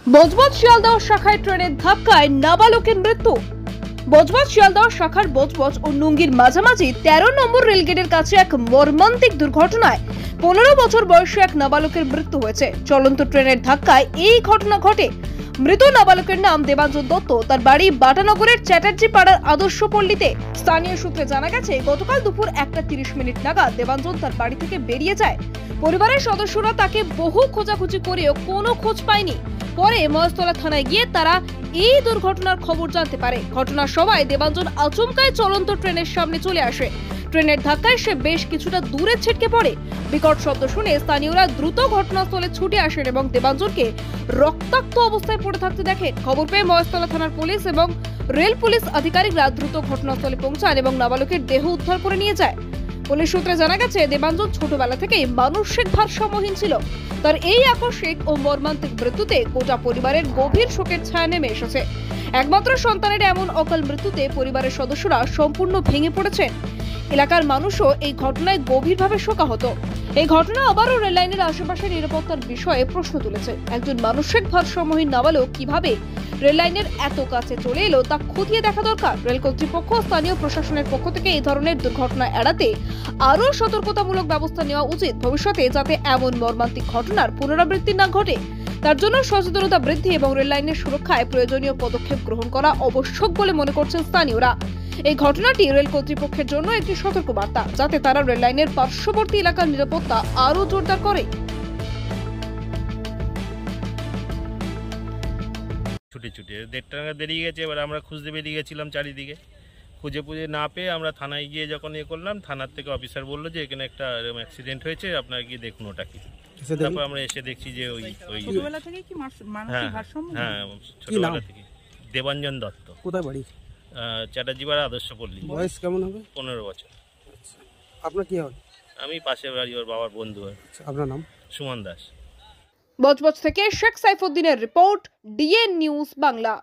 বজবজ শিয়ালদহ শাখায় ট্রেনের ধাক্কায় নাবালকের মৃত্যু। বজবজ শিয়ালদহ শাখার বজবজ ও নুঙ্গির মাঝামাঝি 13 নম্বর রেলগেটের কাছে এক মর্মান্তিক দুর্ঘটনায় 15 বছর বয়সী এক নাবালকের মৃত্যু হয়েছে। চলন্ত ট্রেনের ধাক্কায় এই ঘটনা ঘটে। মৃত নাবালকের নাম দেবাঞ্জন দত্ত। তার বাড়ি বাটানগরের চ্যাটার্জি পাড়ার আদর্শ পল্লীতে। স্থানীয় সূত্রে জানা গেছে, গতকাল দুপুর 1:30 নাগাদ দেবাঞ্জন তার বাড়ি থেকে বেরিয়ে যায়। পরিবারের সদস্যরা তাকে বহু খোঁজাখুঁজি করেও কোনো খোঁজ পায়নি। পরে মহেশতলা থানায় গিয়ে তারা এই দুর্ঘটনার খবর জানতে পারে। ঘটনার সময় দেবাঞ্জন আচমকায় চলন্ত ট্রেনের সামনে চলে আসে। ট্রেনের ধাক্কায় সে বেশ কিছুটা দূরে ছিটকে পড়ে। বিকট শব্দ শুনে স্থানীয়রা দ্রুত ঘটনাস্থলে ছুটে আসেন এবং দেবাঞ্জনকে রক্তাক্ত অবস্থায় পড়ে থাকতে দেখেন। খবর পেয়ে মহেশতলা থানার পুলিশ এবং রেল পুলিশ আধিকারিকরা দ্রুত ঘটনাস্থলে পৌঁছান এবং নাবালকের দেহ উদ্ধার করে নিয়ে যায়। পুলিশ সূত্রে জানা গেছে, দেবাঞ্জন ছোটবেলা থেকেই মানসিক ভারসাম্যহীন ছিল। তার এই আকস্মিক ও মর্মান্তিক মৃত্যুতে গোটা পরিবারের গভীর শোকের ছায়া নেমে এসেছে। একমাত্র সন্তানের এমন অকাল মৃত্যুতে পরিবারের সদস্যরা সম্পূর্ণ ভেঙে পড়েছেন। এলাকার মানুষও এই ঘটনায় গভীরভাবে শোকাহত। এই ঘটনা আবারও রেললাইনের আশেপাশে নিরাপত্তার বিষয়ে প্রশ্ন তুলেছে। একজন মানসিক ভারসাম্যহীন নাবালক কিভাবে রেললাইনের এত কাছে চলে এলো তা খতিয়ে দেখা দরকার। রেল কর্তৃপক্ষ ও স্থানীয় প্রশাসনের পক্ষ থেকে এই ধরনের দুর্ঘটনা এড়াতে আরও সতর্কতামূলক ব্যবস্থা নেওয়া উচিত, ভবিষ্যতে যাতে এমন মর্মান্তিক ঘটনার পুনরাবৃত্তি না ঘটে। তার জন্য সচেতনতা বৃদ্ধি এবং রেললাইনের সুরক্ষায় প্রয়োজনীয় পদক্ষেপ গ্রহণ করা আবশ্যক বলে মনে করছেন স্থানীয়রা। এই ঘটনাটি রেল কর্তৃপক্ষের জন্য একটি সতর্কবার্তা, যাতে তারা রেললাইনের পার্শ্ববর্তী এলাকার নিরাপত্তা আরও জোরদার করে। ছুটে 1:30 নাগাদ বেরিয়ে গেছে। এবার আমরা খুঁজতে বেরিয়ে গেছিলাম চারিদিকে, খুঁজে না পেয়ে আমরা থানায় গিয়ে যখন করলাম, থানার থেকে অফিসার বললো যে এখানে একটা অ্যাক্সিডেন্ট হয়েছে, আপনারা গিয়ে দেখুন ওটা কি। তারপর আমরা এসে দেখছি যে ছোটবেলা থেকে দেবাঞ্জন দত্ত। কোথায় বাড়ি? চ্যাটার্জি পাড়া আদর্শ পল্লী। বয়স কেমন হবে? 15 বছর। আপনার কি হন? আমি পাশে বাড়ি, ওর বাবার বন্ধু। আপনার নাম? সুমন দাস। বজবজ থেকে শেখ সাইফুদ্দিনের রিপোর্ট, ডিএন নিউজ বাংলা।